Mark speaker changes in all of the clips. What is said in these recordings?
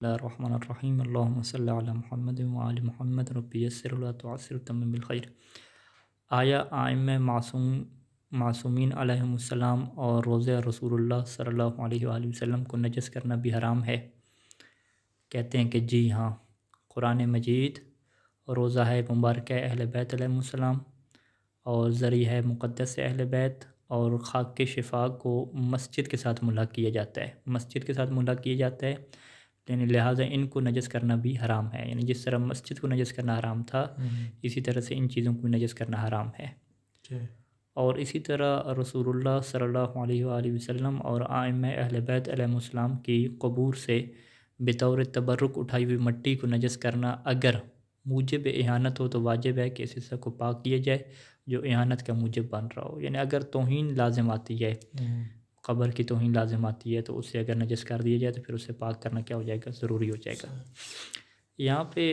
Speaker 1: اللہ الرحمن الرحیم اللہم صلی علی محمد وآل محمد ربی یسر ولا تعسر تمم بالخیر۔ آیا ائمہ معصومین علیہم السلام اور روزہ رسول اللہ صلی اللہ علیہ وآلہ وسلم کو نجس کرنا بھی حرام ہے؟ کہتے ہیں کہ جی ہاں، قرآن مجید روزہ ہے مبارکہ اہل بیت علیہم السلام اور ذریعہ ہے مقدس اہل بیت، اور خاک کے شفا کو مسجد کے ساتھ ملحق کیا جاتا ہے، مسجد کے ساتھ ملحق کیا جاتا ہے، یعنی لہٰذا ان کو نجس کرنا بھی حرام ہے۔ یعنی جس طرح مسجد کو نجس کرنا حرام تھا، اسی طرح سے ان چیزوں کو بھی نجس کرنا حرام ہے۔ اور اسی طرح رسول اللہ صلی اللہ علیہ وآلہ وسلم اور ائمہ اہل بیت علیہم السلام کی قبور سے بطور تبرک اٹھائی ہوئی مٹی کو نجس کرنا اگر موجب اہانت ہو تو واجب ہے کہ اس حصہ کو پاک کیا جائے جو اہانت کا موجب بن رہا ہو۔ یعنی اگر توہین لازم آتی ہے، قبر کی توہین لازم آتی ہے، تو اسے اگر نجس کر دیا جائے تو پھر اسے پاک کرنا کیا ہو جائے گا، ضروری ہو جائے گا۔ یہاں پہ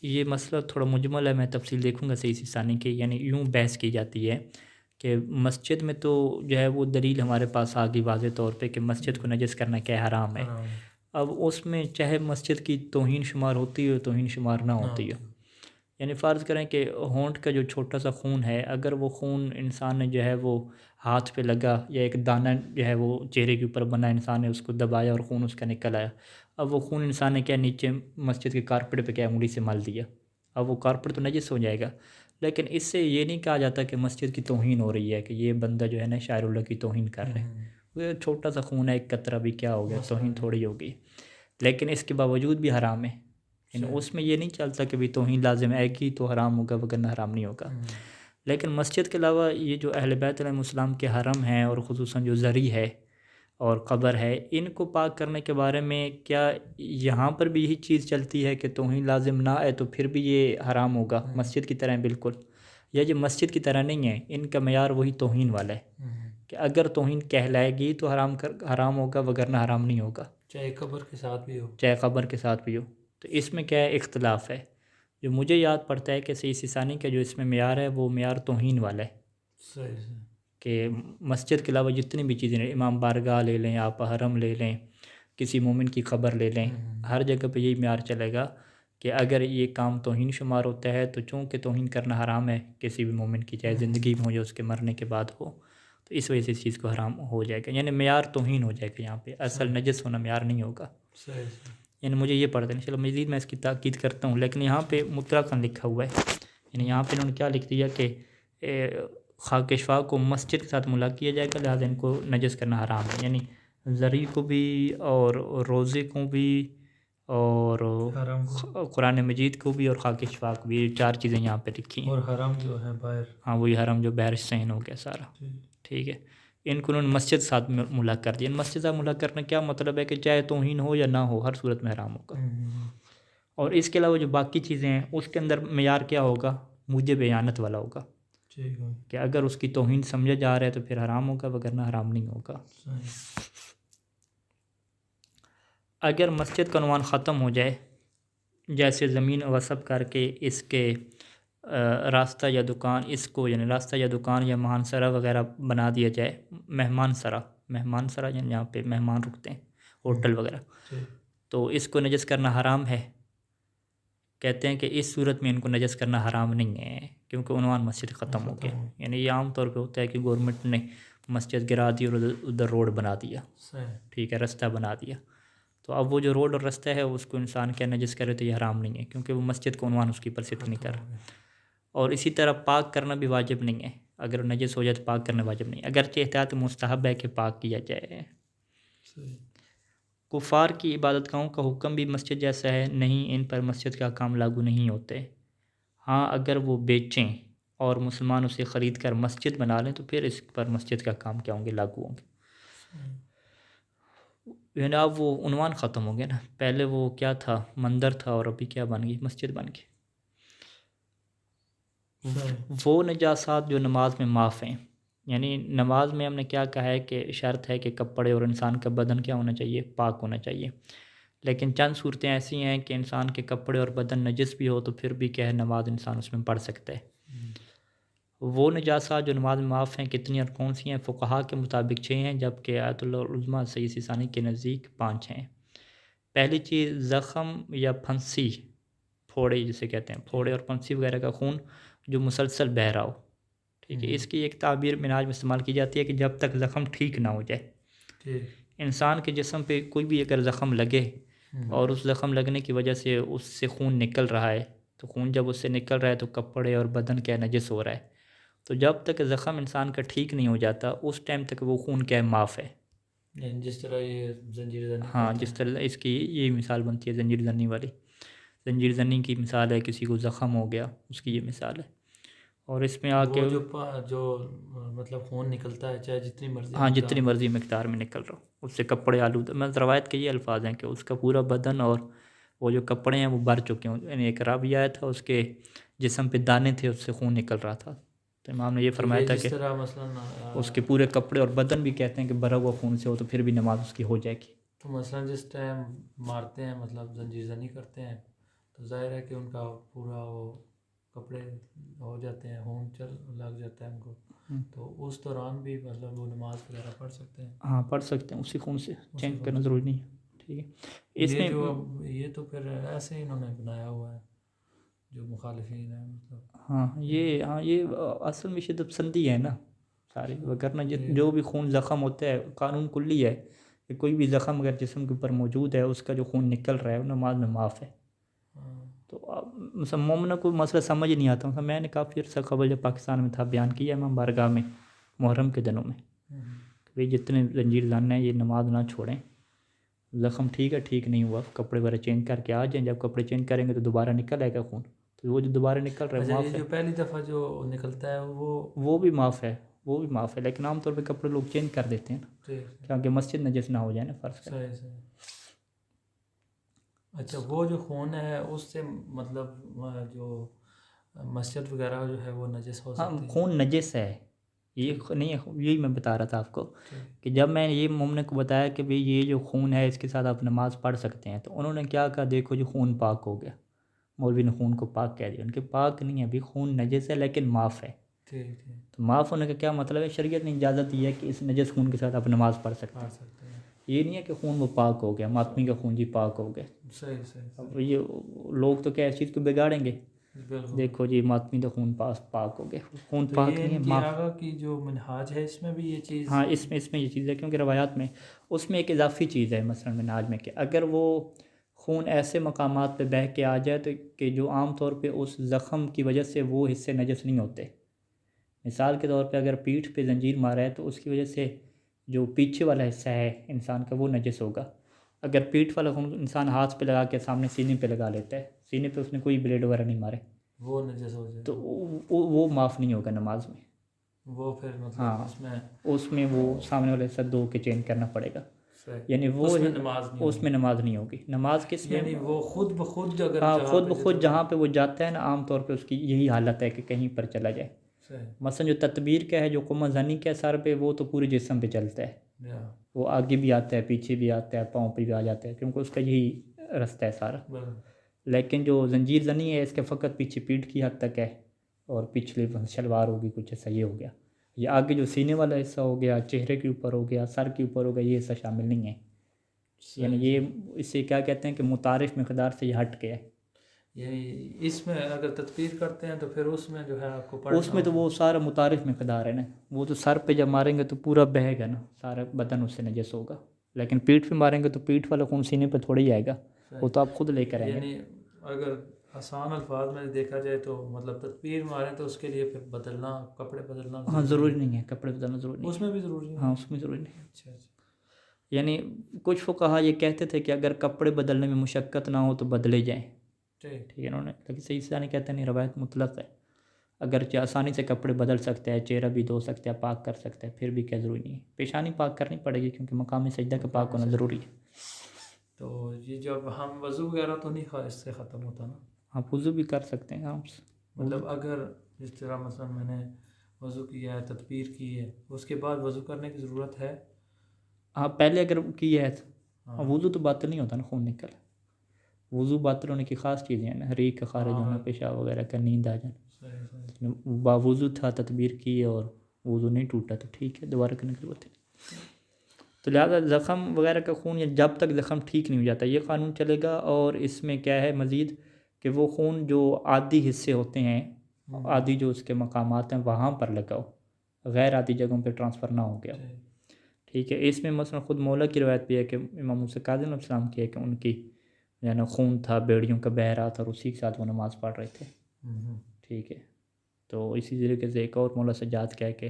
Speaker 1: یہ مسئلہ تھوڑا مجمل ہے، میں تفصیل دیکھوں گا صحیح سی ثانی کی۔ یعنی یوں بحث کی جاتی ہے کہ مسجد میں تو جو ہے وہ دلیل ہمارے پاس آ گئی واضح طور پہ کہ مسجد کو نجس کرنا کیا حرام ہے۔ اب اس میں چاہے مسجد کی توہین شمار ہوتی ہو توہین شمار نہ ہوتی ہو، یعنی فرض کریں کہ ہونٹ کا جو چھوٹا سا خون ہے، اگر وہ خون انسان نے جو ہے وہ ہاتھ پہ لگا یا ایک دانہ جو ہے وہ چہرے کے اوپر بنا، انسان نے اس کو دبایا اور خون اس کا نکل آیا، اب وہ خون انسان نے کیا نیچے مسجد کے کارپیٹ پہ کیا انگلی سے مل دیا، اب وہ کارپیٹ تو نجس ہو جائے گا۔ لیکن اس سے یہ نہیں کہا جاتا کہ مسجد کی توہین ہو رہی ہے، کہ یہ بندہ جو ہے نا شاعر اللہ کی توہین کر رہے ہیں۔ وہ چھوٹا سا خون ہے، ایک قطرہ بھی کیا ہو گیا، توہین تھوڑی ہوگی، لیکن اس کے باوجود بھی حرام ہے۔ یعنی اس میں یہ نہیں چلتا کہ بھی توہین لازم ہے کہ تو حرام ہوگا وگرنہ حرام نہیں ہوگا۔ لیکن مسجد کے علاوہ یہ جو اہل بیت علیہ السلام کے حرم ہیں، اور خصوصاً جو زری ہے اور قبر ہے، ان کو پاک کرنے کے بارے میں کیا یہاں پر بھی یہی چیز چلتی ہے کہ توہین لازم نہ آئے تو پھر بھی یہ حرام ہوگا مسجد کی طرح بالکل، یا یہ مسجد کی طرح نہیں ہے، ان کا معیار وہی توہین والا ہے کہ اگر توہین کہلائے گی تو حرام ہوگا وگرنہ حرام نہیں ہوگا،
Speaker 2: چاہے قبر کے ساتھ بھی ہو،
Speaker 1: چاہے قبر کے ساتھ بھی ہو۔ تو اس میں کیا ہے، اختلاف ہے۔ جو مجھے یاد پڑتا ہے کہ صحیح ثانی کا جو اس میں معیار ہے وہ معیار توہین والا ہے،
Speaker 2: صحیح
Speaker 1: کہ مسجد کے علاوہ جتنی بھی چیزیں ہیں، امام بارگاہ لے لیں، آپ حرم لے لیں، کسی مومن کی قبر لے لیں، ہر جگہ پہ یہی معیار چلے گا کہ اگر یہ کام توہین شمار ہوتا ہے تو چونکہ توہین کرنا حرام ہے کسی بھی مومن کی، چاہے زندگی میں ہو یا اس کے مرنے کے بعد ہو، تو اس وجہ سے اس چیز کو حرام ہو جائے گا۔ یعنی معیار توہین ہو جائے گا، یہاں پہ اصل نجس ہونا معیار نہیں ہوگا۔ یعنی مجھے یہ پڑھتے ہیں، چلو مزید میں اس کی تاکید کرتا ہوں، لیکن یہاں پہ مطلقاً لکھا ہوا ہے۔ یعنی یہاں پہ انہوں نے کیا لکھ دیا کہ خاک شفا کو مسجد کے ساتھ ملا کیا جائے گا، لہٰذا ان کو نجس کرنا حرام ہے۔ یعنی زری کو بھی اور روزے کو بھی اور قرآن مجید کو بھی اور خاک شفا کو بھی، یہ چار چیزیں یہاں پہ لکھی ہیں۔
Speaker 2: اور حرم جو ہے باہر،
Speaker 1: ہاں وہی حرم جو بحر صحن ہو گیا سارا، ٹھیک ہے۔ ان کو انہوں نے مسجد ساتھ ملحق کر دیا۔ مسجد ساتھ ملحق کرنا کیا مطلب ہے کہ چاہے توہین ہو یا نہ ہو، ہر صورت میں حرام ہوگا۔ اور اس کے علاوہ جو باقی چیزیں ہیں اس کے اندر معیار کیا ہوگا، موجب اعانت والا ہوگا، کہ اگر اس کی توہین سمجھا جا رہا ہے تو پھر حرام ہوگا وگرنہ حرام نہیں ہوگا۔ اگر مسجد کا عنوان ختم ہو جائے، جیسے زمین غصب کر کے اس کے راستہ یا دکان، اس کو یعنی راستہ یا دکان یا مہانسرا وغیرہ بنا دیا جائے، مہمان سرا یعنی جہاں پہ مہمان رکتے ہیں، ہوٹل وغیرہ، تو اس کو نجس کرنا حرام ہے۔ کہتے ہیں کہ اس صورت میں ان کو نجس کرنا حرام نہیں ہے، کیونکہ عنوان مسجد ختم ہو گیا۔ یعنی یہ عام طور پہ ہوتا ہے کہ گورنمنٹ نے مسجد گرا دی اور ادھر روڈ بنا دیا، ٹھیک ہے، رستہ بنا دیا، تو اب وہ جو روڈ اور رستہ ہے اس کو انسان کیا نجس کرے تو یہ حرام نہیں ہے، کیونکہ وہ مسجد کو عنوان اس کی پرست نہیں کر رہا۔ اور اسی طرح پاک کرنا بھی واجب نہیں ہے، اگر نجس ہو جائے تو پاک کرنا واجب نہیں ہے، اگرچہ احتیاط مستحب ہے کہ پاک کیا جائے۔ کفار کی عبادت گاہوں کا حکم بھی مسجد جیسا ہے، نہیں، ان پر مسجد کا کام لاگو نہیں ہوتے۔ ہاں اگر وہ بیچیں اور مسلمان اسے خرید کر مسجد بنا لیں تو پھر اس پر مسجد کا کام کیا ہوں گے، لاگو ہوں گے۔ یعنی اب وہ عنوان ختم ہو گیا نا، پہلے وہ کیا تھا، مندر تھا، اور ابھی کیا بن گئی، مسجد بن گئی۔ وہ نجاسات جو نماز میں معاف ہیں، یعنی نماز میں ہم نے کیا کہا ہے کہ شرط ہے کہ کپڑے اور انسان کا بدن کیا ہونا چاہیے، پاک ہونا چاہیے، لیکن چند صورتیں ایسی ہیں کہ انسان کے کپڑے اور بدن نجس بھی ہو تو پھر بھی کیا ہے، نماز انسان اس میں پڑھ سکتا ہے۔ وہ نجاسات جو نماز میں معاف ہیں کتنی اور کون سی ہیں؟ فقہا کے مطابق 6 ہیں، جبکہ آیت اللہ العظمیٰ صحیح ثانی کے نزدیک 5 ہیں۔ پہلی چیز زخم یا پھنسی، پھوڑے جسے کہتے ہیں، پھوڑے اور پھنسی وغیرہ کا خون جو مسلسل بہہ رہا ہو، ٹھیک ہے، اس کی ایک تعبیر مناج میں استعمال کی جاتی ہے کہ جب تک زخم ٹھیک نہ ہو جائے.
Speaker 2: ٹھیک.
Speaker 1: انسان کے جسم پہ کوئی بھی اگر زخم لگے اور اس زخم لگنے کی وجہ سے اس سے خون نکل رہا ہے، تو خون جب اس سے نکل رہا ہے تو کپڑے اور بدن کیا نجس ہو رہا ہے. تو جب تک زخم انسان کا ٹھیک نہیں ہو جاتا اس ٹائم تک وہ خون کیا ہے، معاف ہے.
Speaker 2: یعنی جس طرح یہ زنجیر زنی
Speaker 1: ہاں،
Speaker 2: کرتے
Speaker 1: جس
Speaker 2: ہیں.
Speaker 1: طرح اس کی یہ مثال بنتی ہے زنجیر زنی والی. زنجیر زنی کی مثال ہے کسی کو زخم ہو گیا، اس کی یہ مثال ہے. اور اس میں آ
Speaker 2: وہ
Speaker 1: کے
Speaker 2: جو مطلب خون نکلتا ہے چاہے جتنی مرضی
Speaker 1: ہاں،
Speaker 2: مقدار
Speaker 1: جتنی مرضی مقدار میں نکل رہا ہو، اس سے کپڑے آلود، میں روایت کے یہ الفاظ ہیں کہ اس کا پورا بدن اور وہ جو کپڑے ہیں وہ بھر چکے ہوں. یعنی ایک راوی آیا تھا، اس کے جسم پہ دانے تھے، اس سے خون نکل رہا تھا، تو امام نے یہ
Speaker 2: تو
Speaker 1: فرمایا
Speaker 2: یہ
Speaker 1: تھا
Speaker 2: جس
Speaker 1: کہ
Speaker 2: طرح مثلاً
Speaker 1: اس کے پورے کپڑے اور بدن بھی کہتے ہیں کہ بھرا ہوا خون سے ہو تو پھر بھی نماز اس کی ہو جائے گی.
Speaker 2: تو مثلاً جس ٹائم مارتے ہیں، مطلب زنجیر زنی کرتے ہیں، تو ظاہر ہے کہ ان کا پورا وہ کپڑے ہو جاتے ہیں، خون لگ جاتا ہے ان کو، تو اس دوران بھی مطلب وہ نماز وغیرہ پڑھ سکتے ہیں.
Speaker 1: ہاں، پڑھ سکتے ہیں، اسی خون سے
Speaker 2: اسی
Speaker 1: چینج
Speaker 2: خون
Speaker 1: کرنا
Speaker 2: سے.
Speaker 1: ضروری نہیں ہے. ٹھیک ہے، اس میں
Speaker 2: یہ تو پھر ایسے ہی انہوں نے بنایا ہوا ہے جو مخالفین ہیں مطلب.
Speaker 1: یہ اصل میں شدت پسندی ہے نا ساری، وگرنہ جو بھی خون زخم ہوتا ہے، قانون کلی ہے کہ کوئی بھی زخم اگر جسم کے اوپر موجود ہے اس کا جو خون نکل رہا ہے وہ نماز میں معاف ہے. تو مثلا مومنوں کو مسئلہ سمجھ نہیں آتا. مثلا میں نے کافی عرصہ قبل جب پاکستان میں تھا بیان کیا امام بارگاہ میں محرم کے دنوں میں کہ بھئی جتنے زنجیر زن ہیں یہ نماز نہ چھوڑیں. زخم ٹھیک ہے، ٹھیک نہیں ہوا، کپڑے وغیرہ چینج کر کے آ جائیں. جب کپڑے چینج کریں گے تو دوبارہ نکل آئے گا خون، تو وہ جو دوبارہ نکل رہا ہے
Speaker 2: اچھا، یہ
Speaker 1: معاف ہے.
Speaker 2: جو پہلی دفعہ جو نکلتا ہے
Speaker 1: وہ بھی معاف ہے، وہ بھی معاف ہے، لیکن عام طور پہ کپڑے لوگ چینج کر دیتے ہیں نا،
Speaker 2: ٹھیک.
Speaker 1: کیونکہ مسجد نجس نہ ہو جائے نا، فرض کریں.
Speaker 2: صحیح. اچھا، وہ جو خون ہے اس سے مطلب جو مسجد وغیرہ جو ہے وہ نجس ہو
Speaker 1: ہاں،
Speaker 2: سکتی ہے.
Speaker 1: خون نجس ہے، یہ نہیں ہے، یہی میں بتا رہا تھا آپ کو کہ جب میں یہ مومن کو بتایا کہ بھئی یہ جو خون ہے اس کے ساتھ آپ نماز پڑھ سکتے ہیں، تو انہوں نے کیا کہا، دیکھو جو خون پاک ہو گیا. مولوی نے خون کو پاک کہہ دیا. ان کے پاک نہیں ہے، ابھی خون نجس ہے لیکن معاف ہے.
Speaker 2: ٹھیک.
Speaker 1: تو معاف ہونے کا کیا مطلب ہے؟ شریعت نے اجازت دی ہے کہ اس نجس خون کے ساتھ آپ نماز پڑھ سکتے ہیں. یہ نہیں ہے کہ خون وہ پاک ہو گیا، ماتمی کا خون جی پاک ہو گیا.
Speaker 2: صحیح.
Speaker 1: اب یہ لوگ تو کیا اس چیز کو بگاڑیں گے، دیکھو جی ماتمی کا خون پاک ہو گیا، خون
Speaker 2: تو
Speaker 1: پاک
Speaker 2: یہ
Speaker 1: نہیں ہے،
Speaker 2: ان کی
Speaker 1: معاف.
Speaker 2: آگا کی جو منہاج ہے اس میں بھی یہ چیز.
Speaker 1: ہاں، اس میں یہ چیز ہے، کیونکہ روایات میں اس میں ایک اضافی چیز ہے مثلا منہاج میں کہ اگر وہ خون ایسے مقامات پہ بہہ کے آ جائے تو کہ جو عام طور پہ اس زخم کی وجہ سے وہ حصے نجس نہیں ہوتے. مثال کے طور پہ اگر پیٹھ پہ زنجیر مارا ہے تو اس کی وجہ سے جو پیچھے والا حصہ ہے انسان کا وہ نجس ہوگا. اگر پیٹھ والا خون انسان ہاتھ پہ لگا کے سامنے سینے پہ لگا لیتا ہے، سینے پہ اس نے کوئی بلیڈ وغیرہ نہیں مارے،
Speaker 2: وہ نجس ہو جائے
Speaker 1: تو وہ معاف نہیں ہوگا نماز میں.
Speaker 2: وہ پھر مطلب
Speaker 1: ہاں، اس میں وہ سامنے والے حصہ دھو کے چینج کرنا پڑے گا. یعنی وہ اس میں نماز نہیں ہوگی. نماز کس میں؟
Speaker 2: یعنی وہ خود بخود اگر
Speaker 1: ہاں، خود بخود جہاں پہ وہ جاتا ہے نا، عام طور پہ اس کی یہی حالت ہے کہ کہیں پر چلا جائے. مثلا جو تطبیر کا ہے، جو قمہ زنی کا ہے سر پہ، وہ تو پورے جسم پہ چلتا ہے، وہ آگے بھی آتا ہے، پیچھے بھی آتا ہے، پاؤں پہ بھی آ جاتا ہے، کیونکہ اس کا یہی رستہ ہے سارا. لیکن جو زنجیر زنی ہے اس کے فقط پیچھے پیٹھ کی حد تک ہے، اور پچھلے شلوار ہوگی کچھ ایسا یہ ہو گیا. یہ آگے جو سینے والا حصہ ہو گیا، چہرے کے اوپر ہو گیا، سر کے اوپر ہو گیا، یہ حصہ شامل نہیں ہے. یعنی یہ اسے کیا کہتے ہیں کہ متعارف مقدار سے یہ ہٹ گیا ہے.
Speaker 2: یعنی اس میں اگر تطبیر کرتے ہیں تو پھر اس میں جو ہے آپ کو پڑھنا
Speaker 1: اس میں تو وہ سارا متعارف مقدار ہے نا، وہ تو سر پہ جب ماریں گے تو پورا بہے گا نا، سارا بدن اس سے نجس ہوگا. لیکن پیٹھ پہ ماریں گے تو پیٹھ والا خون سینے پہ تھوڑا ہی آئے گا، وہ تو آپ خود لے کر آئیں گے.
Speaker 2: یعنی اگر آسان الفاظ میں دیکھا جائے تو مطلب تطبیر ماریں تو اس کے لیے پھر بدلنا، کپڑے بدلنا.
Speaker 1: ہاں، ضروری نہیں ہے، کپڑے بدلنا ضروری نہیں،
Speaker 2: اس میں بھی ضروری نہیں.
Speaker 1: ہاں، اس میں ضروری نہیں.
Speaker 2: اچھا.
Speaker 1: یعنی کچھ فقہا یہ کہتے تھے کہ اگر کپڑے بدلنے میں مشقت نہ ہو تو بدلے جائیں. ٹھیک ہے، انہوں نے، لیکن صحیح سے نہیں کہتے، نہیں، روایت مطلق ہے. اگرچہ آسانی سے کپڑے بدل سکتے ہیں، چہرہ بھی دھو سکتے ہیں، پاک کر سکتے ہیں، پھر بھی کیا ضروری نہیں ہے. پیشانی پاک کرنی پڑے گی کیونکہ مقام سجدہ کا پاک ہونا ضروری ہے.
Speaker 2: تو یہ جب ہم وضو وغیرہ تو نہیں اس سے ختم ہوتا نا؟
Speaker 1: آپ وضو بھی کر سکتے ہیں آپ سے.
Speaker 2: مطلب اگر جس طرح مثلا میں نے وضو کیا ہے، تطبیر کی ہے، اس کے بعد وضو کرنے کی ضرورت ہے؟
Speaker 1: ہاں، پہلے اگر کی ہے وضو تو باطل نہیں ہوتا نا، خون نکل. وضو باطل ہونے کی خاص چیزیں ہیں نا، ریق کا خارج ہونا، پیشاب وغیرہ کا، نیند آ جانا. باوضو تھا، تطبیر کی اور وضو نہیں ٹوٹا تو ٹھیک ہے، دوبارہ کرنے کی ضرورت ہے. تو لہٰذا زخم وغیرہ کا خون یا جب تک زخم ٹھیک نہیں ہو جاتا یہ قانون چلے گا. اور اس میں کیا ہے مزید کہ وہ خون جو عادی حصے ہوتے ہیں عادی جو اس کے مقامات ہیں وہاں پر لگاؤ, غیر عادی جگہوں پہ ٹرانسفر نہ ہو گیا. ٹھیک ہے. اس میں مثلا خود مولا کی روایت بھی ہے کہ امام موسیٰ کاظم علیہ السلام کی ہے کہ ان کی یعنی خون تھا بیڑیوں کا بہہ رہا تھا اور اسی کے ساتھ وہ نماز پڑھ رہے تھے. ٹھیک ہے. تو اسی طریقے سے ایک اور مولا سجاد کہہ کے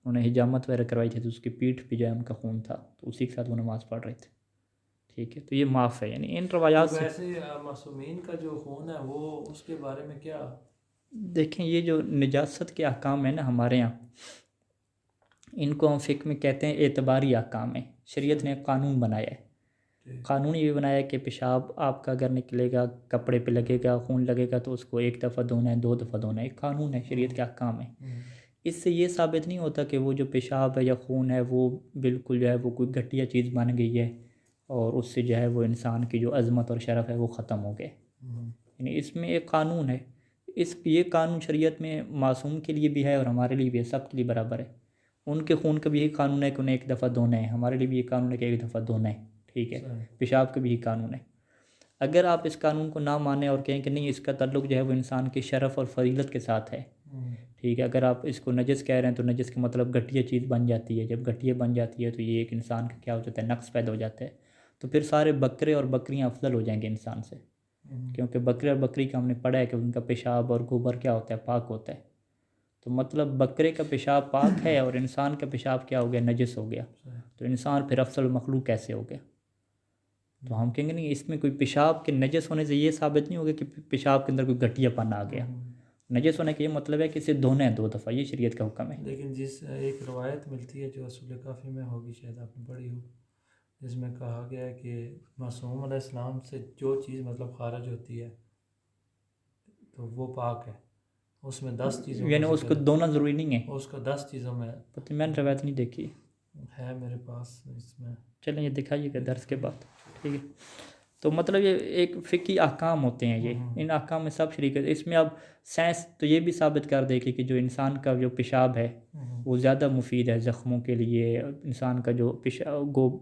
Speaker 1: انہوں نے حجامت وغیرہ کروائی تھی تو اس کی پیٹھ پہ جو ہے ان کا خون تھا تو اسی کے ساتھ وہ نماز پڑھ رہے تھے. ٹھیک ہے. تو یہ معاف ہے. یعنی ان روایات سے
Speaker 2: ویسے معصومین کا جو خون ہے وہ اس کے بارے میں کیا
Speaker 1: دیکھیں یہ جو نجاست کے احکام ہیں نا ہمارے یہاں ان کو ہم فقہ میں کہتے ہیں اعتباری احکام ہیں. شریعت نے ایک قانون بنایا ہے. قانون یہ بنایا ہے کہ پیشاب آپ کا اگر نکلے گا کپڑے پہ لگے گا خون لگے گا تو اس کو 1 دفعہ دھونا ہے 2 دفعہ دھونا ہے. ایک قانون ہے شریعت کے احکام ہے. اس سے یہ ثابت نہیں ہوتا کہ وہ جو پیشاب ہے یا خون ہے وہ بالکل جو ہے وہ کوئی گھٹیا چیز بن گئی ہے اور اس سے جو ہے وہ انسان کی جو عظمت اور شرف ہے وہ ختم ہو گئے. یعنی اس میں ایک قانون ہے. یہ قانون شریعت میں معصوم کے لیے بھی ہے اور ہمارے لیے بھی ہے, سب کے لیے برابر ہے. ان کے خون کا بھی یہی قانون ہے کہ انہیں 1 دفعہ دھونا ہے. ہمارے لیے بھی یہ قانون ہے کہ 1 دفعہ دھونا ہے. ٹھیک ہے. پیشاب کا بھی یہی قانون ہے. اگر آپ اس قانون کو نہ مانیں اور کہیں کہ نہیں اس کا تعلق جو ہے وہ انسان کے شرف اور فضیلت کے ساتھ ہے. ٹھیک ہے. اگر آپ اس کو نجس کہہ رہے ہیں تو نجس کا مطلب گھٹیا چیز بن جاتی ہے. جب گھٹیا بن جاتی ہے تو یہ ایک انسان کا کیا ہو جاتا ہے نقص پیدا ہو جاتا ہے. تو پھر سارے بکرے اور بکریاں افضل ہو جائیں گے انسان سے, کیونکہ بکرے اور بکری کا ہم نے پڑھا ہے کہ ان کا پیشاب اور گوبر کیا ہوتا ہے پاک ہوتا ہے. تو مطلب بکرے کا پیشاب پاک ہے اور انسان کا پیشاب کیا ہو گیا نجس ہو گیا. تو انسان پھر افضل مخلوق کیسے ہو گیا؟ تو ہم کہیں گے نہیں اس میں کوئی پیشاب کے نجس ہونے سے یہ ثابت نہیں ہوگا کہ پیشاب کے اندر کوئی گھٹیا پن آ گیا. نجس ہونے کا یہ مطلب ہے کہ اسے دھونا ہے 2 دفعہ. یہ شریعت کا حکم ہے.
Speaker 2: لیکن جس ایک روایت ملتی ہے جو اصول کافی میں ہوگی شاید آپ نے پڑھی ہو جس میں کہا گیا ہے کہ معصوم علیہ السلام سے جو چیز مطلب خارج ہوتی ہے تو وہ پاک ہے. اس میں 10 چیزوں
Speaker 1: یعنی اس کو دھونا ضروری نہیں ہے.
Speaker 2: اس کا 10 چیزوں میں
Speaker 1: پتہ میں نے روایت نہیں دیکھی
Speaker 2: ہے میرے پاس اس میں.
Speaker 1: چلیں یہ دکھائیے گا درس کے بعد. ٹھیک ہے. تو مطلب یہ ایک فقہی احکام ہوتے ہیں. یہ ان احکام میں سب شریک ہے. اس میں اب سائنس تو یہ بھی ثابت کر دے کہ جو انسان کا جو پیشاب ہے وہ زیادہ مفید ہے زخموں کے لیے. انسان کا جو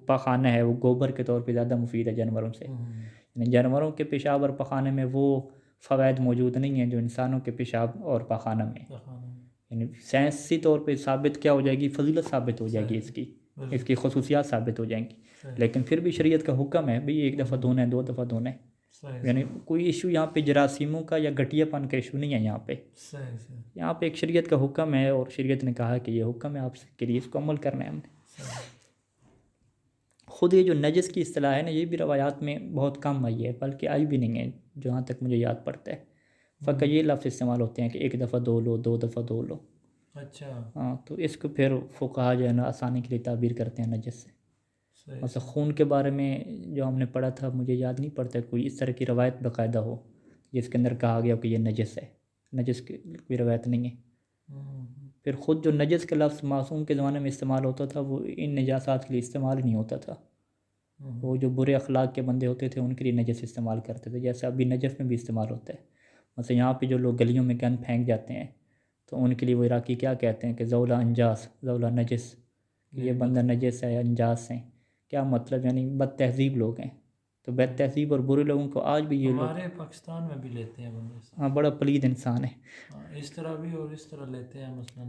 Speaker 1: پاخانہ ہے وہ گوبر کے طور پہ زیادہ مفید ہے جانوروں سے. یعنی جانوروں کے پیشاب اور پاخانے میں وہ فوائد موجود نہیں ہیں جو انسانوں کے پیشاب اور پاخانہ میں. یعنی سائنسی طور پہ ثابت کیا ہو جائے گی فضیلت ثابت ہو جائے گی اس کی خصوصیات ثابت ہو جائیں گی. لیکن پھر بھی شریعت کا حکم ہے بھئی 1 دفعہ دھونا ہے 2 دفعہ دھونا ہے. یعنی کوئی ایشو یہاں پہ جراثیموں کا یا گھٹیا پن کا ایشو نہیں ہے. یہاں پہ ایک شریعت کا حکم ہے اور شریعت نے کہا کہ یہ حکم ہے آپ کے لیے اس کو عمل کرنا ہے ہم نے. خود یہ جو نجس کی اصطلاح ہے نا یہ بھی روایات میں بہت کم آئی ہے بلکہ آئی بھی نہیں ہے جہاں تک مجھے یاد پڑتا ہے. فقط یہ لفظ استعمال ہوتے ہیں کہ 1 دفعہ دھو لو 2 دفعہ دھو لو.
Speaker 2: اچھا
Speaker 1: ہاں تو اس کو پھر فقہا جو ہے نا آسانی کے لیے تعبیر کرتے ہیں نجس سے. مثلا خون کے بارے میں جو ہم نے پڑھا تھا مجھے یاد نہیں پڑتا کوئی اس طرح کی روایت باقاعدہ ہو جس کے اندر کہا گیا کہ یہ نجس ہے. نجس کی کوئی روایت نہیں ہے. پھر خود جو نجس کا لفظ معصوم کے زمانے میں استعمال ہوتا تھا وہ ان نجاسات کے لیے استعمال نہیں ہوتا تھا. وہ جو برے اخلاق کے بندے ہوتے تھے ان کے لیے نجس استعمال کرتے تھے جیسے ابھی نجف میں بھی استعمال ہوتا ہے. مثلا یہاں پہ جو لوگ گلیوں میں گند پھینک جاتے ہیں تو ان کے لیے وہ عراقی کیا کہتے ہیں کہ زولا انجاس زولا نجس, یہ بندہ نجس ہے انجاس ہیں. کیا مطلب یعنی بد تہذیب لوگ ہیں. تو بد تہذیب اور برے لوگوں کو آج بھی یہ لوگ
Speaker 2: ہمارے پاکستان میں بھی لیتے ہیں بندے.
Speaker 1: ہاں بڑا پلید انسان ہے.
Speaker 2: اس طرح بھی اور اس طرح لیتے ہیں. مثلا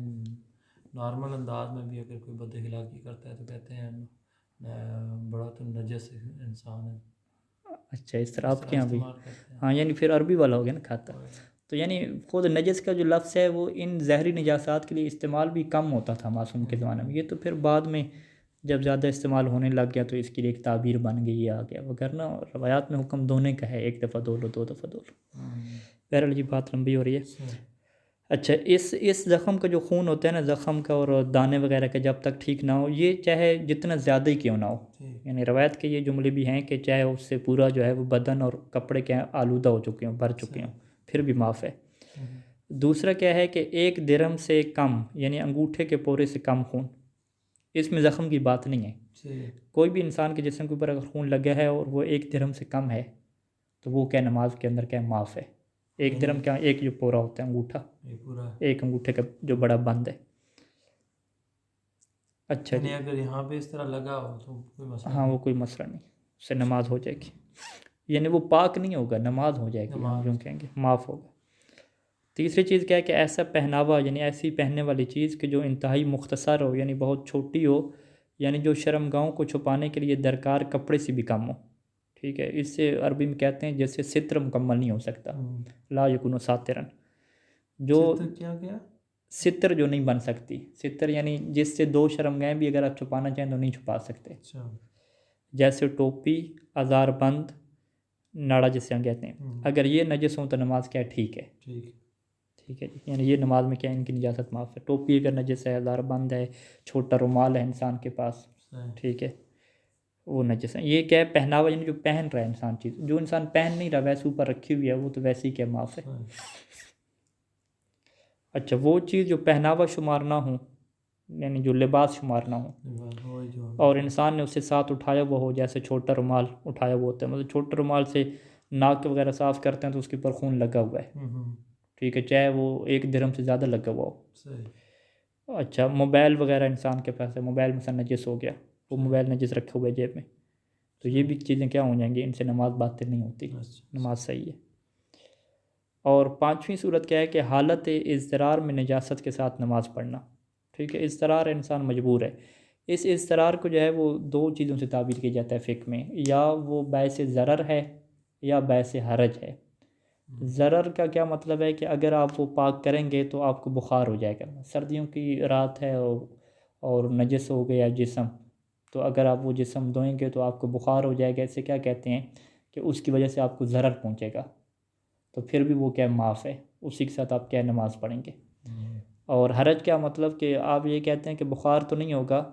Speaker 2: نارمل انداز میں بھی اگر کوئی بد اخلاقی کرتا ہے تو کہتے ہیں بڑا تو نجس انسان ہے.
Speaker 1: اچھا اس طرح آپ کے یہاں بھی ہاں یعنی پھر عربی والا ہو گیا نا کھاتا. تو یعنی خود نجس کا جو لفظ ہے وہ ان زہری نجاسات کے لیے استعمال بھی کم ہوتا تھا معصوم کے زمانے میں. یہ تو پھر بعد میں جب زیادہ استعمال ہونے لگ گیا تو اس کے لیے ایک تعبیر بن گئی آ گیا. وغیرہ روایات میں حکم دھونے کا ہے 1 دفعہ دھو لو 2 دفعہ دھو لو. بہرحال یہ بات لمبی ہو رہی ہے. اچھا اس زخم کا جو خون ہوتا ہے نا زخم کا اور دانے وغیرہ کا جب تک ٹھیک نہ ہو یہ چاہے جتنا زیادہ ہی کیوں نہ ہو. یعنی روایت کے یہ جملے بھی ہیں کہ چاہے اس سے پورا جو ہے وہ بدن اور کپڑے کے آلودہ ہو چکے ہوں بھر چکے ہوں پھر بھی معاف ہے. دوسرا کیا ہے کہ 1 درہم سے کم یعنی انگوٹھے کے پورے سے کم خون اس میں زخم کی بات نہیں ہے. کوئی بھی انسان کے جسم کے اوپر اگر خون لگا ہے اور وہ 1 درہم سے کم ہے تو وہ کیا نماز کے اندر کیا معاف ہے. 1 درہم کیا ایک جو پورا ہوتا ہے انگوٹھا ایک انگوٹھے کا جو بڑا بند ہے. اچھا
Speaker 2: یعنی
Speaker 1: جی،
Speaker 2: اگر یہاں پہ اس طرح لگا ہو تو کوئی مسئلہ
Speaker 1: ہاں وہ
Speaker 2: نہیں،
Speaker 1: کوئی مسئلہ نہیں، اس سے نماز ہو جائے گی، یعنی وہ پاک نہیں ہوگا، نماز ہو جائے گی، ہم
Speaker 2: نماز
Speaker 1: یوں کہیں گے معاف ہوگا۔ تیسری چیز کیا ہے کہ ایسا پہناوا، یعنی ایسی پہننے والی چیز کہ جو انتہائی مختصر ہو، یعنی بہت چھوٹی ہو، یعنی جو شرمگاہوں کو چھپانے کے لیے درکار کپڑے سے بھی کم ہو، ٹھیک ہے، اس سے عربی میں کہتے ہیں جیسے ستر مکمل نہیں ہو سکتا، لا یکون ساترن، جو
Speaker 2: ستر کیا کیا؟
Speaker 1: ستر جو نہیں بن سکتی، ستر یعنی جس سے دو شرمگاہیں بھی اگر آپ چھپانا چاہیں تو نہیں چھپا سکتے،
Speaker 2: اچھا،
Speaker 1: جیسے ٹوپی، ازار بند، ناڑا جسے ہم کہتے ہیں، اگر یہ نجس ہوں تو نماز کیا ہے، ٹھیک ہے،
Speaker 2: ٹھیک،
Speaker 1: ٹھیک ہے جی، یعنی یہ نماز میں کیا ہے، ان کی نجاست معاف ہے۔ ٹوپی اگر نجس ہے، ہزار بند ہے، چھوٹا رومال ہے انسان کے پاس،
Speaker 2: صحیح،
Speaker 1: ٹھیک ہے، وہ نجس ہے۔ یہ کیا ہے، پہناوا، یعنی جو پہن رہا ہے انسان چیز، جو انسان پہن نہیں رہا ویسے اوپر رکھی ہوئی ہے وہ تو ویسے ہی کیا معاف ہے۔
Speaker 2: صحیح،
Speaker 1: اچھا، وہ چیز جو پہناوا شمار نہ ہو، یعنی جو لباس شمار نہ ہو،
Speaker 2: وہی جو
Speaker 1: اور انسان نے اسے ساتھ اٹھایا ہوا ہو، جیسے چھوٹا رومال اٹھایا ہوا ہوتا ہے، مطلب چھوٹے رومال سے ناک وغیرہ صاف کرتے ہیں تو اس کے اوپر خون لگا ہوا ہے، ٹھیک ہے، چاہے وہ 1 درہم سے زیادہ لگا ہوا ہو۔
Speaker 2: صحیح،
Speaker 1: اچھا، موبائل وغیرہ انسان کے پاس ہے، موبائل مثلا نجس ہو گیا، وہ موبائل نجس رکھے ہوئے جیب میں، تو یہ بھی چیزیں کیا ہو جائیں گی، ان سے نماز باطل نہیں ہوتی،
Speaker 2: اچھا،
Speaker 1: نماز صحیح ہے۔ اور پانچویں صورت کیا ہے کہ حالت اضطرار میں نجاست کے ساتھ نماز پڑھنا، ٹھیک ہے، اضطرار انسان مجبور ہے، اس اضطرار کو جو ہے وہ 2 چیزوں سے تعبیر کیا جاتا ہے فقہ میں، یا وہ باعث ضرر ہے یا باعث حرج ہے۔ ضرر کا کیا مطلب ہے کہ اگر آپ وہ پاک کریں گے تو آپ کو بخار ہو جائے گا، سردیوں کی رات ہے اور نجس ہو گیا جسم، تو اگر آپ وہ جسم دھوئیں گے تو آپ کو بخار ہو جائے گا، اسے کیا کہتے ہیں کہ اس کی وجہ سے آپ کو ضرر پہنچے گا، تو پھر بھی وہ کیا معاف ہے، اسی کے ساتھ آپ کیا نماز پڑھیں گے۔ اور حرج کیا مطلب کہ آپ یہ کہتے ہیں کہ بخار تو نہیں ہوگا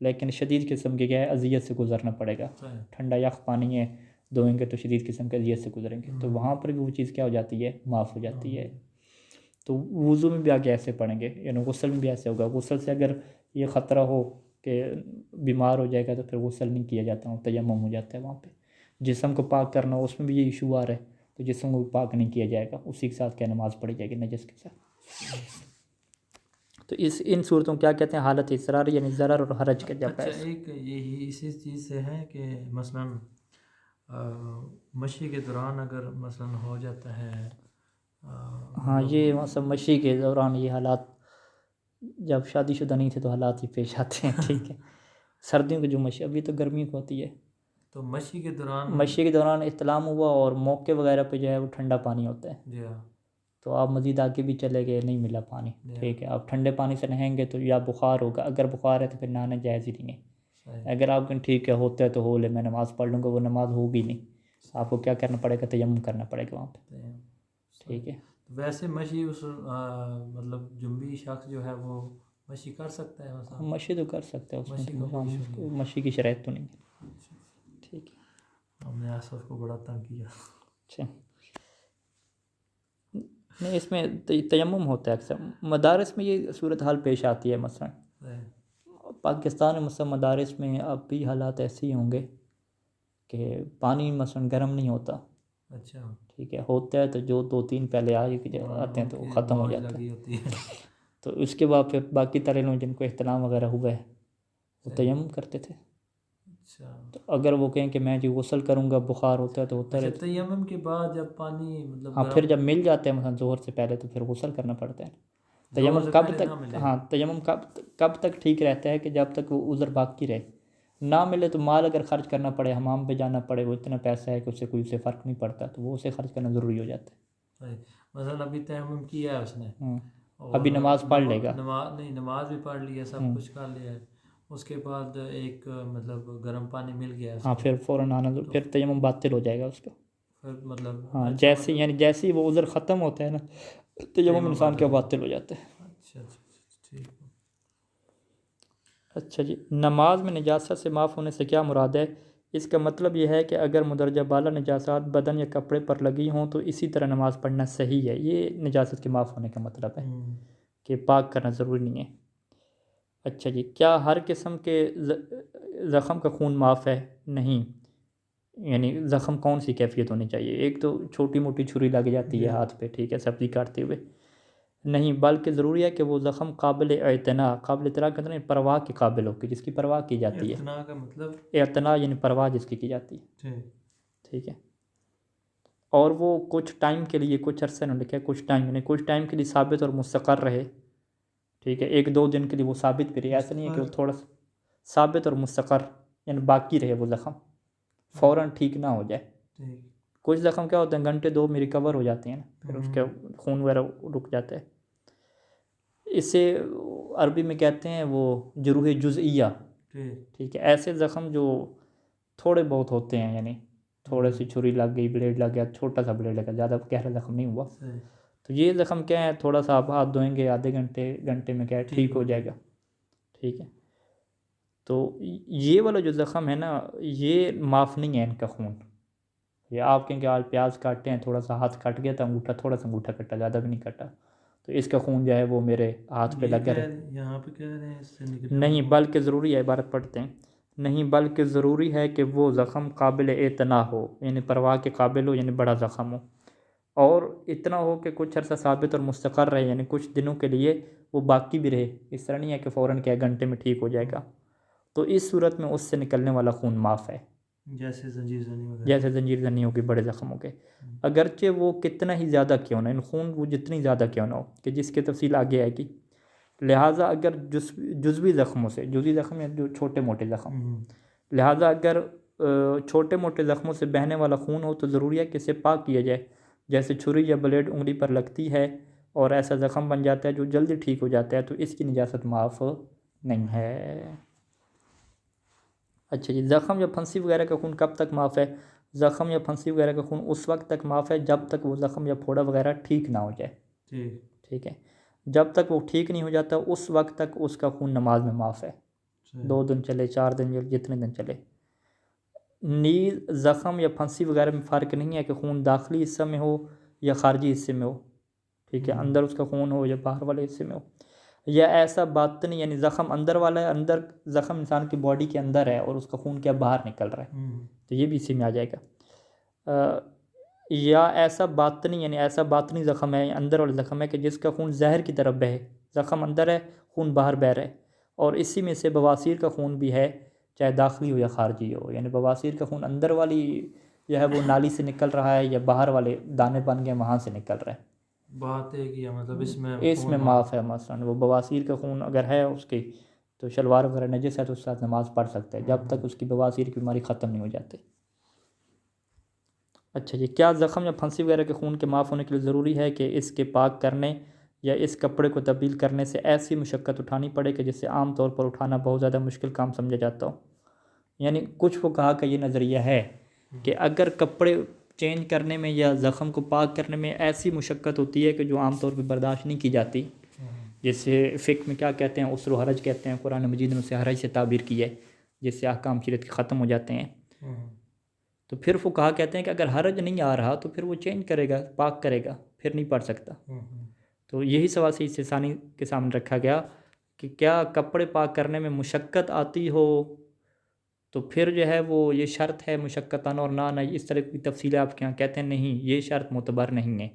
Speaker 1: لیکن شدید قسم کے کیا ہے اذیت سے گزرنا پڑے گا، ٹھنڈا یخ پانی ہے، دھوئیں گے تو شدید قسم کے اذیت سے گزریں گے، تو وہاں پر بھی وہ چیز کیا ہو جاتی ہے، معاف ہو جاتی ہے۔ تو وضو میں بھی آگے ایسے پڑھیں گے، یعنی غسل میں بھی ایسے ہوگا، غسل سے اگر یہ خطرہ ہو کہ بیمار ہو جائے گا تو پھر غسل نہیں کیا جاتا، تیمم ہو جاتا ہے وہاں پہ۔ جسم کو پاک کرنا ہو، اس میں بھی یہ ایشو آ رہا ہے، تو جسم کو پاک نہیں کیا جائے گا، اسی کے ساتھ کیا نماز پڑھی جائے گی نجس کے ساتھ۔ تو ان صورتوں کو کیا کہتے ہیں، حالت اضطرار، یعنی ضرر اور حرج کے جب
Speaker 2: اچھا، ایک یہی اسی چیز سے ہے کہ مثلا مشی کے دوران اگر مثلا ہو جاتا ہے،
Speaker 1: ہاں، یہ مثلا مشی کے دوران یہ حالات، جب شادی شدہ نہیں تھے تو حالات ہی پیش آتے ہیں، ٹھیک ہے، سردیوں کی جو مشی، ابھی تو گرمی کو ہوتی ہے،
Speaker 2: تو مشی کے دوران،
Speaker 1: مشی کے دوران احتلام ہوا اور موقع وغیرہ پہ جو ہے وہ ٹھنڈا پانی ہوتا ہے،
Speaker 2: جی ہاں،
Speaker 1: تو آپ مزید آگے بھی چلے گئے، نہیں ملا پانی، ٹھیک ہے، آپ ٹھنڈے پانی سے نہائیں گے تو یا بخار ہوگا، اگر بخار ہے تو پھر نہانا جائز ہی نہیں ہے۔
Speaker 2: صحیح،
Speaker 1: اگر آپ کہیں ٹھیک ہے ہوتا ہے تو ہو لے، میں نماز پڑھ لوں گا، وہ نماز ہوگی نہیں، آپ کو کیا کرنا پڑے گا، تیمم کرنا پڑے گا وہاں پہ، ٹھیک ہے۔
Speaker 2: ویسے مشی اس مطلب جنبی شخص جو ہے وہ مشی کر سکتا ہے مثلا؟
Speaker 1: مشی تو کر سکتے ہیں، اس میں
Speaker 2: مشی کا کوئی ایشو نہیں
Speaker 1: تو مشی کی شرائط تو نہیں ہے،
Speaker 2: ہے،
Speaker 1: ٹھیک ہے،
Speaker 2: ہم نے آصف کو بڑا تنگ کیا۔
Speaker 1: اچھا، نہیں، اس میں تیمم ہوتا ہے اکثر، مدارس میں یہ صورتحال پیش آتی ہے، مثلا پاکستان میں مثلا مدارس میں اب بھی حالات ایسے ہی ہوں گے کہ پانی مثلا گرم نہیں ہوتا،
Speaker 2: اچھا،
Speaker 1: ٹھیک ہے، ہوتا ہے تو جو 2-3 پہلے آتے ہیں تو وہ
Speaker 2: ان کی
Speaker 1: ختم ہو
Speaker 2: موج
Speaker 1: جاتا ہے،
Speaker 2: لگی ہوتی ہے،
Speaker 1: تو اس کے بعد پھر باقی ترے لوگ جن کو احتلام وغیرہ ہوا ہے وہ تیمم کرتے تھے،
Speaker 2: اچھا،
Speaker 1: تو اگر وہ کہیں کہ میں جی غسل کروں گا، بخار ہوتا ہے تو ہوتا
Speaker 2: اچھا،
Speaker 1: رہتا،
Speaker 2: تیمم کے بعد جب پانی مطلب
Speaker 1: ہاں، پھر
Speaker 2: گرم،
Speaker 1: جب مل جاتے ہیں مثلا ظہر سے پہلے تو پھر غسل کرنا پڑتا ہے۔
Speaker 2: ظہر
Speaker 1: تیمم
Speaker 2: سے
Speaker 1: کب
Speaker 2: پہلے نہ
Speaker 1: تک،
Speaker 2: ملے،
Speaker 1: ہاں، تیمم کب تک ٹھیک رہتا ہے کہ جب تک وہ عذر باقی رہے، نہ ملے تو مال اگر خرچ کرنا پڑے، حمام پہ جانا پڑے، وہ اتنا پیسہ ہے کہ اس سے کوئی فرق نہیں پڑتا، تو وہ اسے خرچ کرنا ضروری ہو جاتا
Speaker 2: صحیح، مثلا ابھی تیمم کیا ہے اس نے،
Speaker 1: ہے۔
Speaker 2: اور
Speaker 1: ابھی نماز پڑھ لے گا،
Speaker 2: نماز نہیں، نماز بھی پڑھ لی ہے، سب کچھ کر لیا ہے، اس کے بعد ایک مطلب گرم پانی مل گیا اس
Speaker 1: ہاں،
Speaker 2: کو،
Speaker 1: پھر فوراً آنا، پھر تیمم باطل ہو جائے گا اس کا،
Speaker 2: پھر مطلب
Speaker 1: ہاں،
Speaker 2: اچھا،
Speaker 1: جیسے
Speaker 2: مطلب
Speaker 1: یعنی جیسے ہی وہ عذر ختم ہوتا ہے نا، تیمم
Speaker 2: تیمم
Speaker 1: انسان
Speaker 2: باطل
Speaker 1: کا
Speaker 2: ہو
Speaker 1: باطل ہو جاتا ہے۔
Speaker 2: جائے، اچھا اچھا اچھا، ٹھیک ہے،
Speaker 1: اچھا جی، نماز میں نجاست سے معاف ہونے سے کیا مراد ہے؟ اس کا مطلب یہ ہے کہ اگر مندرجہ بالا نجاست بدن یا کپڑے پر لگی ہوں تو اسی طرح نماز پڑھنا صحیح ہے، یہ نجاست کے معاف ہونے کا مطلب ہے کہ پاک کرنا ضروری نہیں ہے۔ اچھا جی، کیا ہر قسم کے زخم کا خون معاف ہے؟ نہیں، یعنی زخم کون سی کیفیت ہونی چاہیے، ایک تو چھوٹی موٹی چھری لگ جاتی ہے
Speaker 2: جی،
Speaker 1: ہاتھ پہ، ٹھیک ہے، سبزی کاٹتے ہوئے، نہیں بلکہ ضروری ہے کہ وہ زخم قابل اعتنا کہتے ہیں پرواہ کے قابل ہو کہ جس کی پرواہ کی جاتی ہے.
Speaker 2: اعتنا کا مطلب
Speaker 1: اعتنا یعنی پرواہ جس کی جاتی ہے.
Speaker 2: ٹھیک
Speaker 1: ٹھیک ہے. اور وہ کچھ ٹائم کے لیے کچھ عرصے نے لکھا ہے کچھ ٹائم یعنی کچھ ٹائم کے لیے ثابت اور مستقر رہے. ٹھیک ہے. 1-2 دن کے لیے وہ ثابت بھی رہے. ایسا نہیں ہے کہ وہ تھوڑا سا ثابت اور مستقر یعنی باقی رہے وہ زخم فوراً ٹھیک نہ ہو جائے.
Speaker 2: ٹھیک
Speaker 1: کچھ زخم کیا ہوتے ہیں گھنٹے 2 میں ریکور ہو جاتے ہیں نا پھر اس کے خون وغیرہ رک جاتا ہے. اسے عربی میں کہتے ہیں وہ جروح جزئیہ. ٹھیک ہے. ایسے زخم جو تھوڑے بہت ہوتے ہیں یعنی تھوڑے سی چھری لگ گئی بلیڈ لگ گیا چھوٹا سا بلیڈ لگا زیادہ گہرا زخم نہیں ہوا. تو یہ زخم کیا ہے تھوڑا سا آپ ہاتھ دھوئیں گے آدھے گھنٹے میں کیا ہے ٹھیک ہو جائے گا. ٹھیک ہے. تو یہ والا جو زخم ہے نا یہ معاف نہیں ہے ان کا خون. یہ آپ کہیں کہ آج پیاز کاٹتے ہیں تھوڑا سا ہاتھ کٹ گیا تھا تھوڑا سا انگوٹھا کٹا زیادہ بھی نہیں کٹا تو اس کا خون جو ہے وہ میرے ہاتھ پہ لگا رہے.
Speaker 2: یہاں پہ کہہ رہے ہیں اس سے نکلنے
Speaker 1: نہیں بلکہ ضروری ہے عبارت پڑھتے ہیں. نہیں بلکہ ضروری ہے کہ وہ زخم قابل اعتنا ہو یعنی پرواہ کے قابل ہو یعنی بڑا زخم ہو اور اتنا ہو کہ کچھ عرصہ ثابت اور مستقر رہے یعنی کچھ دنوں کے لیے وہ باقی بھی رہے. اس طرح نہیں ہے کہ فوراً کیا گھنٹے میں ٹھیک ہو جائے گا. تو اس صورت میں اس سے نکلنے والا خون معاف ہے
Speaker 2: جیسے
Speaker 1: زنجیر زنی ہوگی بڑے زخم ہو گئے اگرچہ وہ کتنا ہی زیادہ کیوں نہ خون وہ جتنی زیادہ کیوں نہ ہو کہ جس کی تفصیل آگے آئے گی. لہٰذا اگر جزوی زخموں سے جزوی زخم یا جو چھوٹے موٹے زخم لہٰذا اگر چھوٹے موٹے زخموں سے بہنے والا خون ہو تو ضروری ہے کہ اسے پاک کیا جائے. جیسے چھری یا بلیڈ انگلی پر لگتی ہے اور ایسا زخم بن جاتا ہے جو جلدی ٹھیک ہو جاتا ہے تو اس کی نجاست معاف نہیں ہے. اچھا جی. زخم یا پھنسی وغیرہ کا خون کب تک معاف ہے؟ زخم یا پھنسی وغیرہ کا خون اس وقت تک معاف ہے جب تک وہ زخم یا پھوڑا وغیرہ ٹھیک نہ ہو جائے. ٹھیک ہے. جب تک وہ ٹھیک نہیں ہو جاتا اس وقت تک اس کا خون نماز میں معاف ہے. 2 دن چلے 4 دن جتنے دن چلے. نیز زخم یا پھنسی وغیرہ میں فرق نہیں ہے کہ خون داخلی حصہ میں ہو یا خارجی حصے میں ہو. ٹھیک ہے. اندر اس کا خون ہو یا باہر والے حصے میں ہو یا ایسا باطنی یعنی زخم اندر والا ہے اندر زخم انسان کی باڈی کے اندر ہے اور اس کا خون کیا باہر نکل رہا ہے تو یہ بھی اسی میں آ جائے گا. یا ایسا باطنی یعنی ایسا باطنی زخم ہے اندر والا زخم ہے کہ جس کا خون زہر کی طرف بہے. زخم اندر ہے خون باہر بہہ رہا ہے اور اسی میں سے بواسیر کا خون بھی ہے چاہے داخلی ہو یا خارجی ہو. یعنی بواسیر کا خون اندر والی جو ہے وہ نالی سے نکل رہا ہے یا باہر والے دانے بن گئے وہاں سے نکل رہا ہے.
Speaker 2: بات ہے کہ مطلب
Speaker 1: اس میں معاف ہے. مثلا وہ بواسیر کا خون اگر ہے اس کی تو شلوار وغیرہ نجس ہے تو اس ساتھ نماز پڑھ سکتا ہے جب تک اس کی بواسیر کی بیماری ختم نہیں ہو جاتی. اچھا جی. کیا زخم یا پھنسی وغیرہ کے خون کے معاف ہونے کے لیے ضروری ہے کہ اس کے پاک کرنے یا اس کپڑے کو تبدیل کرنے سے ایسی مشقت اٹھانی پڑے کہ جس سے عام طور پر اٹھانا بہت زیادہ مشکل کام سمجھا جاتا ہو؟ یعنی کچھ وہ کہا کہ یہ نظریہ ہے کہ اگر کپڑے چینج کرنے میں یا زخم کو پاک کرنے میں ایسی مشقت ہوتی ہے کہ جو عام طور پہ برداشت نہیں کی جاتی جیسے فقہ میں کیا کہتے ہیں عسر و حرج کہتے ہیں قرآن مجید نے اسے حرج سے تعبیر کی ہے جس سے احکام شریعت کے ختم ہو جاتے ہیں. تو پھر فقہا کہتے ہیں کہ اگر حرج نہیں آ رہا تو پھر وہ چینج کرے گا پاک کرے گا پھر نہیں پڑھ سکتا. تو یہی سوال سے اس ثانی کے سامنے رکھا گیا کہ کیا کپڑے پاک کرنے میں مشقت آتی ہو تو پھر جو ہے وہ یہ شرط ہے مشقت آنا اور نہ آنا اس طرح کی تفصیلیں آپ کے یہاں کہتے ہیں نہیں یہ شرط معتبر نہیں ہے.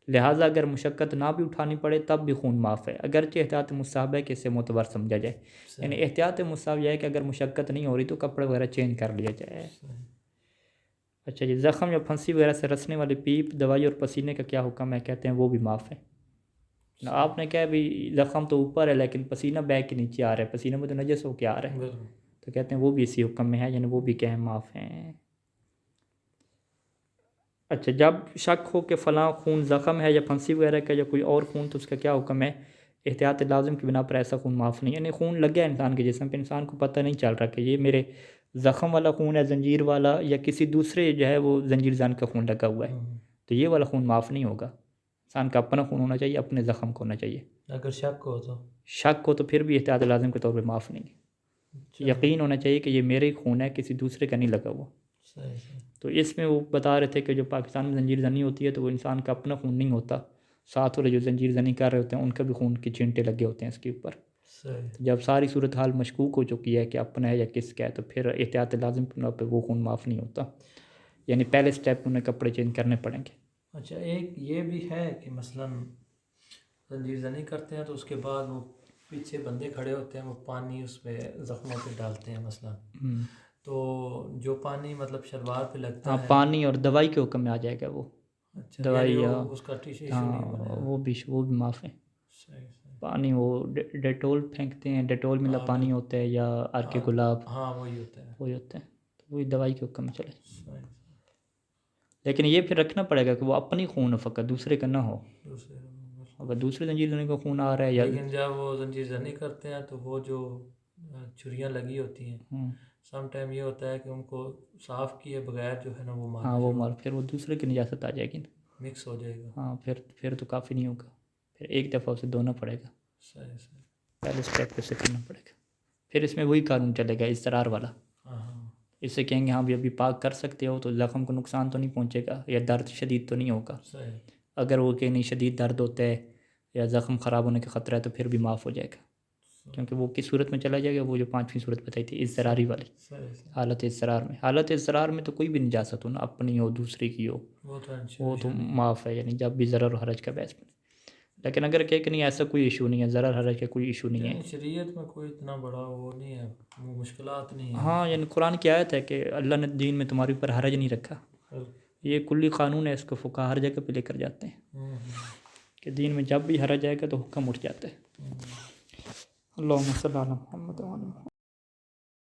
Speaker 1: لہٰذا اگر مشقت نہ بھی اٹھانی پڑے تب بھی خون معاف ہے اگرچہ احتیاط مستحب ہے کہ اسے معتبر سمجھا جائے. یعنی احتیاط مستحب یہ ہے کہ اگر مشقت نہیں ہو رہی تو کپڑے وغیرہ چینج کر لیا جائے. اچھا جی. زخم یا پھنسی وغیرہ سے رسنے والے پیپ دوائی اور پسینے کا کیا حکم ہے؟ کہتے ہیں وہ بھی معاف ہے. آپ نے کہا بھی زخم تو اوپر ہے لیکن پسینہ بیک کے نیچے آ رہا ہے پسینہ میں تو نجس ہو کے آ رہا ہے تو کہتے ہیں وہ بھی اسی حکم میں ہے یعنی وہ بھی کیا ہے معاف ہیں. اچھا. جب شک ہو کہ فلاں خون زخم ہے یا پھنسی وغیرہ کا یا کوئی اور خون تو اس کا کیا حکم ہے؟ احتیاط لازم کی بنا پر ایسا خون معاف نہیں. یعنی خون لگ گیا انسان کے جسم پہ انسان کو پتہ نہیں چل رہا کہ یہ میرے زخم والا خون ہے زنجیر والا یا کسی دوسرے جو ہے وہ زنجیر زن کا خون لگا ہوا ہے تو یہ والا خون معاف نہیں ہوگا. انسان کا اپنا خون ہونا چاہیے اپنے زخم کو ہونا چاہیے.
Speaker 2: اگر شک
Speaker 1: ہو تو پھر بھی احتیاط لازم کے طور پہ معاف نہیں. یقین ہونا چاہیے کہ یہ میرے ہی خون ہے کسی دوسرے کا نہیں لگا ہوا. تو اس میں وہ بتا رہے تھے کہ جو پاکستان میں زنجیر زنی ہوتی ہے تو وہ انسان کا اپنا خون نہیں ہوتا ساتھ والے جو زنجیر زنی کر رہے ہوتے ہیں ان کا بھی خون کے چینٹے لگے ہوتے ہیں اس کے اوپر. جب ساری صورتحال مشکوک ہو چکی ہے کہ اپنا ہے یا کس کا ہے تو پھر احتیاط لازم پہ وہ خون معاف نہیں ہوتا. یعنی پہلے سٹیپ انہیں کپڑے چینج کرنے پڑیں گے.
Speaker 2: اچھا. ایک یہ بھی ہے کہ مثلاً زنجیر زنی کرتے ہیں تو اس کے بعد وہ پیچھے بندے کھڑے ہوتے ہیں، وہ پانی اس پہ زخموں پہ ڈالتے ہیں مثلا، تو جو پانی مطلب شلوار پہ لگتا
Speaker 1: ہاں
Speaker 2: ہے،
Speaker 1: پانی اور دوائی کے حکم میں آ جائے گا وہ،
Speaker 2: اچھا
Speaker 1: دوائی
Speaker 2: یعنی
Speaker 1: یا
Speaker 2: اس کا ایشو نہیں
Speaker 1: ہاں
Speaker 2: بنے گا۔
Speaker 1: وہ بھی معاف ہے۔
Speaker 2: صحیح صحیح،
Speaker 1: پانی وہ ڈیٹول پھینکتے ہیں، ڈیٹول میں
Speaker 2: ہاں
Speaker 1: پانی ہوتا ہے یا ارک گلاب،
Speaker 2: ہاں وہی ہوتا ہے،
Speaker 1: وہی ہوتا ہے، تو وہی دوائی کے حکم میں چلے۔
Speaker 2: صحیح،
Speaker 1: لیکن یہ پھر رکھنا پڑے گا کہ وہ اپنی خون ہو، فقط دوسرے کا نہ ہو۔
Speaker 2: دوسرے،
Speaker 1: اگر دوسرے زنجیر زنی کا خون آ رہا ہے یا
Speaker 2: لیکن جب وہ زنجیر زنی کرتے ہیں تو وہ جو چھریاں لگی ہوتی ہیں، سم ٹائم یہ ہوتا ہے کہ ان کو صاف کیے بغیر جو ہے نا وہ
Speaker 1: ہاں وہ
Speaker 2: مارنا
Speaker 1: پھر وہ دوسرے کی نجاست آ جائے گی نا،
Speaker 2: مکس ہو جائے گا۔
Speaker 1: ہاں پھر تو کافی نہیں ہوگا، پھر ایک دفعہ اسے دھونا پڑے گا،
Speaker 2: صحیح صحیح،
Speaker 1: پہلے اسٹیپ پہ سے کرنا پڑے گا۔ پھر اس میں وہی قانون چلے گا اضطرار والا،
Speaker 2: ہاں ہاں،
Speaker 1: اس سے کہیں گے ہاں بھی ابھی پاک کر سکتے ہو تو زخم کو نقصان تو نہیں پہنچے گا یا درد شدید تو نہیں ہوگا۔
Speaker 2: صحیح،
Speaker 1: اگر وہ کہ نہیں شدید درد ہوتا ہے یا زخم خراب ہونے کا خطرہ ہے تو پھر بھی معاف ہو جائے گا، کیونکہ وہ کس صورت میں چلا جائے گا، وہ جو 5ویں صورت بتائی تھی اضطراری والی،
Speaker 2: صحیح صحیح،
Speaker 1: حالت اضطرار میں۔ حالت اضطرار میں تو کوئی بھی نجاست ہو نا، اپنی ہو دوسری کی ہو،
Speaker 2: وہ تو
Speaker 1: وہ تو
Speaker 2: نہیں،
Speaker 1: معاف ہے، یعنی جب بھی ضرر و حرج کا باعث بنے۔ لیکن اگر کہ نہیں ایسا کوئی ایشو نہیں ہے، ضرر حرج کا کوئی ایشو نہیں ہے،
Speaker 2: یعنی شریعت میں کوئی اتنا بڑا وہ نہیں ہے، مشکلات نہیں ہیں،
Speaker 1: ہاں یعنی قرآن کی آیت ہے کہ اللہ نے دین میں تمہارے اوپر حرج نہیں رکھا، یہ کلی قانون ہے، اس کو فقہا ہر جگہ پہ لے کر جاتے ہیں کہ دین میں جب بھی حرج آئے گا تو حکم اٹھ جاتا ہے۔ اللہم صلی علی محمد و علی محمد۔